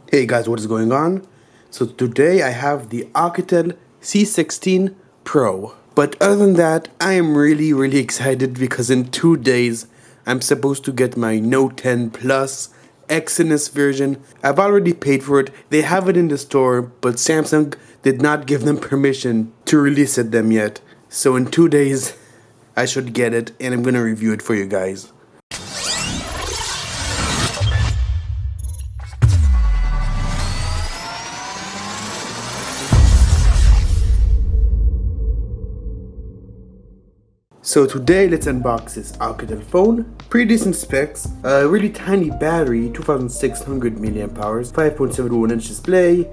Hey guys, what is going on? So today I have the Oukitel C16 Pro. But other than that, I am really excited because in 2 days I'm supposed to get my Note 10 Plus Exynos version. I've already paid for it. They have it in the store, but Samsung did not give them permission to release it them yet. So in 2 days I should get it and I'm gonna review it for you guys. So today let's unbox this Alcatel phone. Pretty decent specs, a really tiny battery, 2600 milliamp hours, 5.71 inch display,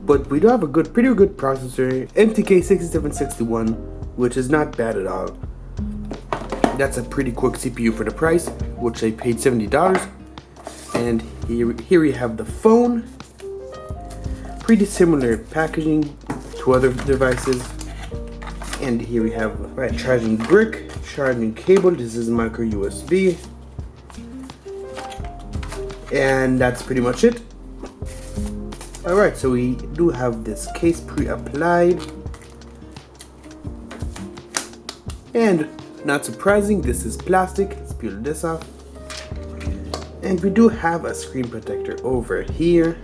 but we do have a pretty good processor, MTK 6761, which is not bad at all. That's a pretty quick CPU for the price, which I paid $70. And here we have the phone. Pretty similar packaging to other devices. And here we have charging brick, charging cable. This is micro USB, and that's pretty much it. Alright, so we do have this case pre-applied, and not surprising, this is plastic. Let's peel this off, and we do have a screen protector over here.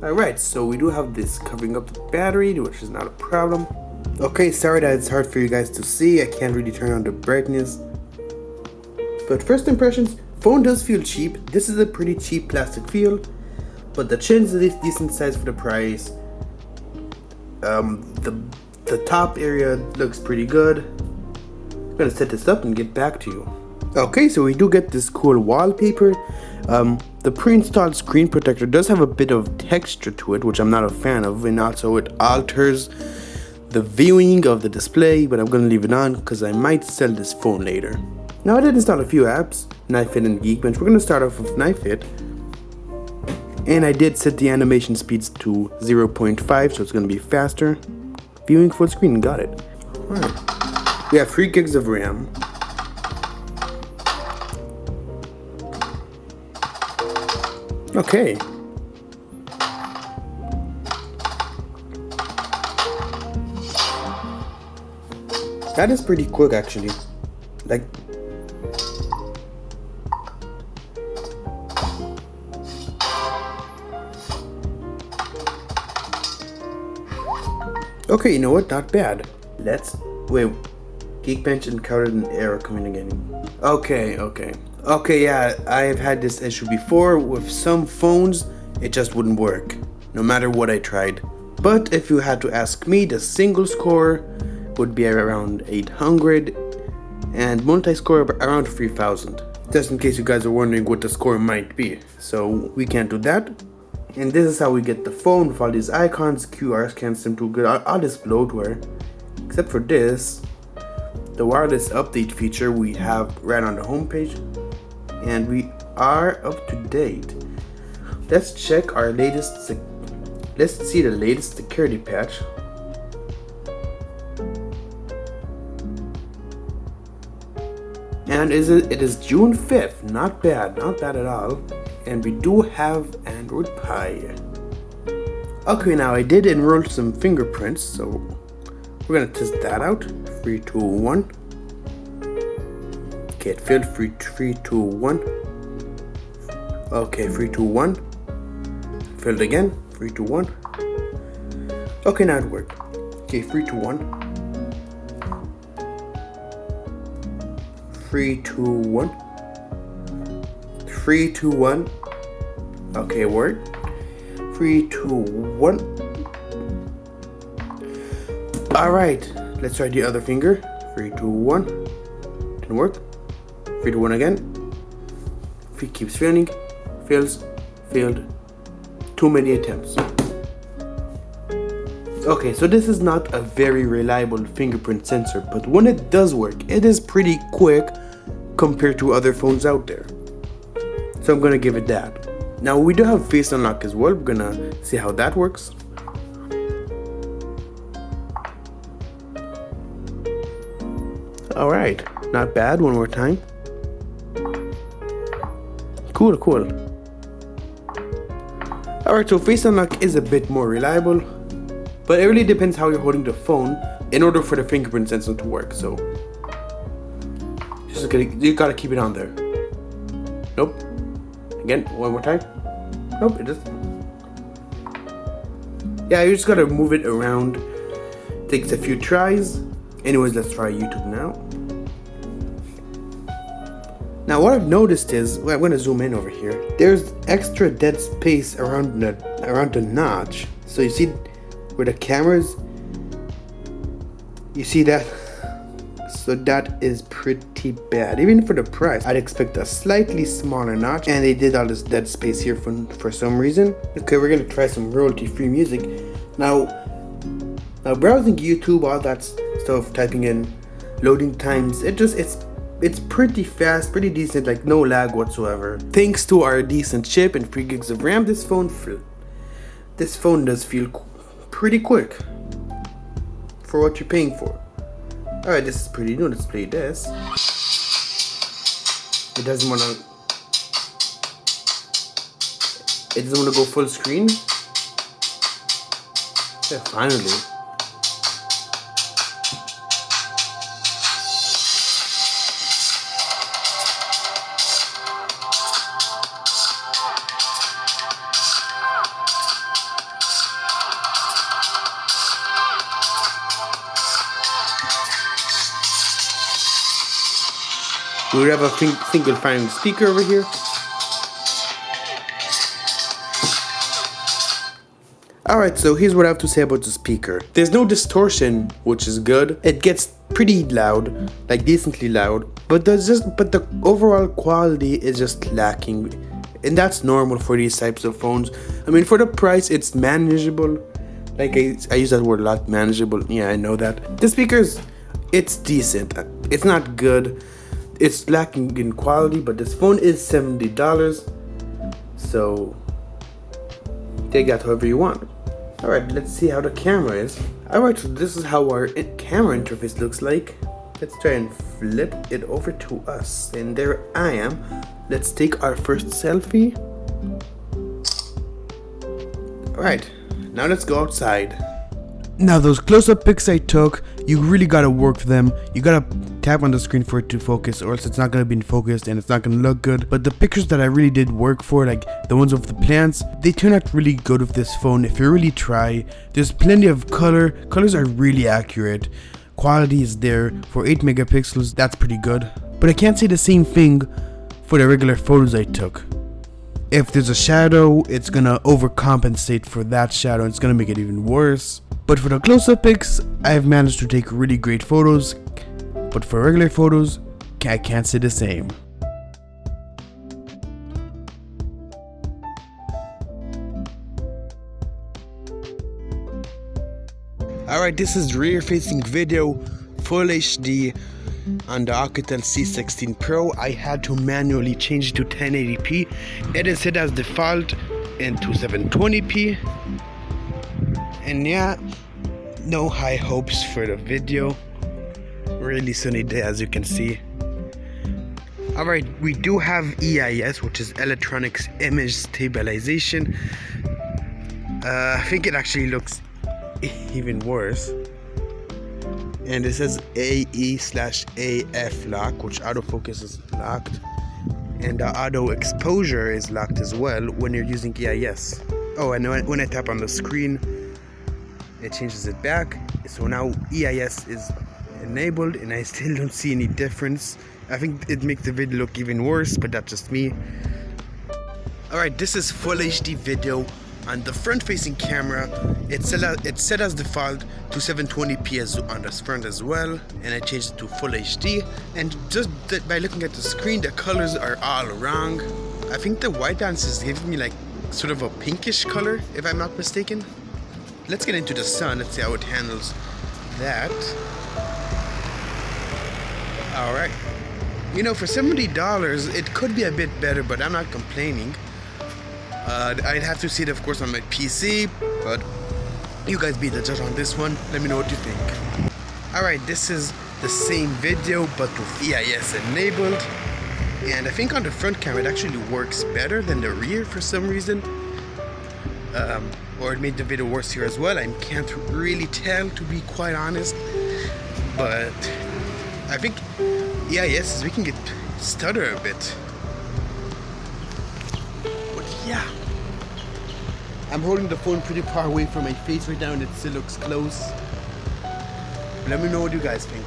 Alright, so we do have this covering up the battery, which is not a problem. Okay, sorry that it's hard for you guys to see. I can't really turn on the brightness. But first impressions, phone does feel cheap. This is a pretty cheap plastic feel, but the chin is a decent size for the price. The top area looks pretty good. I'm gonna set this up and get back to you. Okay, so we do get this cool wallpaper. The pre-installed screen protector does have a bit of texture to it, which I'm not a fan of, and also it alters the viewing of the display, but I'm gonna leave it on because I might sell this phone later. Now I did install a few apps, KnifeFit and Geekbench. We're gonna start off with KnifeFit, and I did set the animation speeds to 0.5, so it's gonna be faster. Viewing full screen, got it. Alright. We have 3 gigs of RAM. Okay. That is pretty quick actually. Like, okay, you know what? Not bad. Let's wait. Geekbench encountered an error coming again. Okay, yeah, I have had this issue before with some phones. It just wouldn't work, no matter what I tried. But if you had to ask me, the single score would be around 800 and multi-score around 3000, just in case you guys are wondering what the score might be. So we can't do that, and this is how we get the phone with all these icons, QR scan system, all this bloatware. Except for this, the wireless update feature we have right on the home page, and we are up to date. Let's check our latest let's see the latest security patch. And it is June 5th, not bad at all. And we do have Android Pie. Okay, now I did enroll some fingerprints, so we're gonna test that out. 3, 2, 1. Okay, it failed. 3, 2, 1. Okay, 3, 2, 1. Failed again. 3, 2, 1. Okay, now it worked. Okay, 3, 2, 1. 3, 2, 1. 3, 2, 1. Okay, worked. 3, 2, 1. Alright, let's try the other finger. 3, 2, 1. Didn't work. 3, 2, 1 again. It keeps failing. Fails. Failed. Too many attempts. Okay, so this is not a very reliable fingerprint sensor, but when it does work, it is pretty quick compared to other phones out there. So I'm gonna give it that. Now we do have face unlock as well. We're gonna see how that works. Alright, not bad. One more time. Cool. Alright, so face unlock is a bit more reliable, but it really depends how you're holding the phone in order for the fingerprint sensor to work. So you gotta keep it on there. Nope. Again, one more time. Nope, it just... Yeah, you just gotta move it around. Takes a few tries. Anyways, let's try YouTube now. Now what I've noticed is, well, I'm gonna zoom in over here. There's extra dead space around the notch. So you see where the cameras, you see that? So that is pretty bad. Even for the price, I'd expect a slightly smaller notch, and they did all this dead space here for some reason. Okay, we're gonna try some royalty-free music. Now browsing YouTube, all that stuff, typing in loading times, it's pretty fast, pretty decent, like no lag whatsoever. Thanks to our decent chip and 3 gigs of RAM, this phone does feel pretty quick for what you're paying for. Alright, this is pretty new. Let's play this. It doesn't wanna go full screen. Yeah, finally. We would have a single fine speaker over here. Alright, so here's what I have to say about the speaker. There's no distortion, which is good. It gets pretty loud, like decently loud, but the overall quality is just lacking. And that's normal for these types of phones. I mean, for the price, it's manageable. Like I use that word a lot, manageable. Yeah, I know that. The speakers, it's decent. It's not good. It's lacking in quality, but this phone is $70, so take that however you want. Alright, let's see how the camera is. Alright, so this is how our camera interface looks like. Let's try and flip it over to us, and there I am. Let's take our first selfie. Alright, now let's go outside. Now those close-up pics I took, you really gotta work them. You gotta tap on the screen for it to focus, or else it's not gonna be focused and it's not gonna look good. But the pictures that I really did work for, like the ones of the plants, they turn out really good with this phone if you really try. There's plenty of colors are really accurate. Quality is there. For 8 megapixels, that's pretty good. But I can't say the same thing for the regular photos I took. If there's a shadow, it's gonna overcompensate for that shadow. It's gonna make it even worse. But for the close-up pics, I've managed to take really great photos. But for regular photos, I can't say the same. Alright, this is rear-facing video, Full HD on the Oukitel C16 Pro. I had to manually change it to 1080p. It is set as default into 720p. And yeah, no high hopes for the video. Really sunny day, as you can see. Alright, we do have EIS, which is Electronic Image Stabilization. I think it actually looks even worse. And it says AE/AF lock, which autofocus is locked. And the auto exposure is locked as well when you're using EIS. Oh, and when I tap on the screen, it changes it back. So now EIS is enabled, and I still don't see any difference. I think it makes the video look even worse, but that's just me. Alright, this is Full HD video. On the front-facing camera, it's set as default to 720p on the front as well, and I changed it to Full HD. And just by looking at the screen, the colors are all wrong. I think the white balance is giving me like sort of a pinkish color, if I'm not mistaken. Let's get into the sun. Let's see how it handles that. Alright. You know, for $70, it could be a bit better, but I'm not complaining. I'd have to see it, of course, on my PC, but you guys be the judge on this one. Let me know what you think. Alright, this is the same video, but with EIS enabled. And I think on the front camera, it actually works better than the rear for some reason. or it made the video worse here as well. I can't really tell, to be quite honest, but I think yes, we can get stutter a bit. But yeah, I'm holding the phone pretty far away from my face right now and it still looks close. Let me know what you guys think.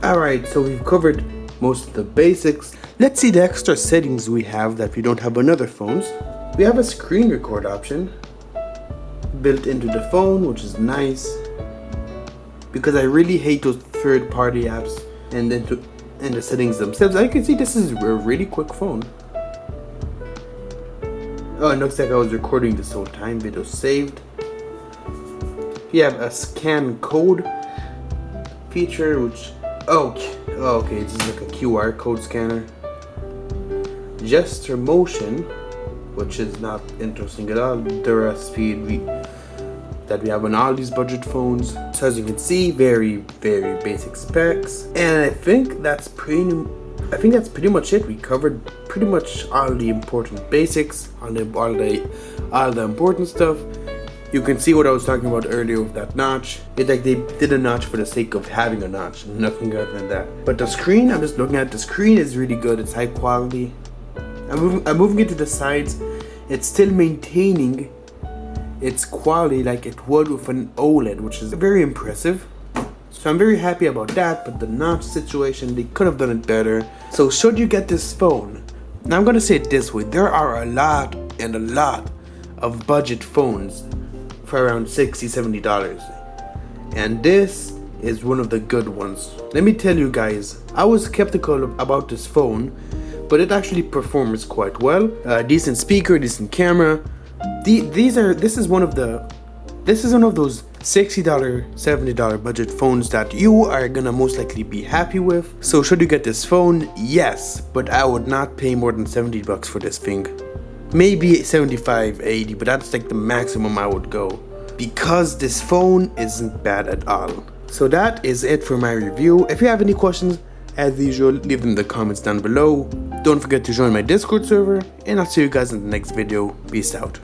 Alright, so we've covered most of the basics. Let's see the extra settings we have that we don't have on other phones. We have a screen record option built into the phone, which is nice, because I really hate those third-party apps and the settings themselves. I can see this is a really quick phone. Oh, it looks like I was recording this whole time. Video saved. You have a scan code feature, which okay, this is like a QR code scanner. Gesture motion, which is not interesting at all. The speed that we have on all these budget phones. So as you can see, very basic specs, and I think that's pretty much it. We covered pretty much all the important basics, all the important stuff. You can see what I was talking about earlier with that notch. It's like they did a notch for the sake of having a notch, nothing other than that. But the screen, I'm just looking at the screen, is really good. It's high quality. I'm moving it to the sides. It's still maintaining its quality like it would with an OLED, which is very impressive. So I'm very happy about that, but the notch situation, they could have done it better. So should you get this phone, now I'm gonna say it this way, there are a lot of budget phones for around $60-$70, and this is one of the good ones. Let me tell you guys, I was skeptical about this phone, but it actually performs quite well. Decent speaker, decent camera. This is one of those $60, $70 budget phones that you are gonna most likely be happy with. So should you get this phone? Yes, but I would not pay more than $70 for this thing. Maybe 75, 80, but that's like the maximum I would go, because this phone isn't bad at all. So that is it for my review. If you have any questions, as usual, leave them in the comments down below. Don't forget to join my Discord server, and I'll see you guys in the next video. Peace out.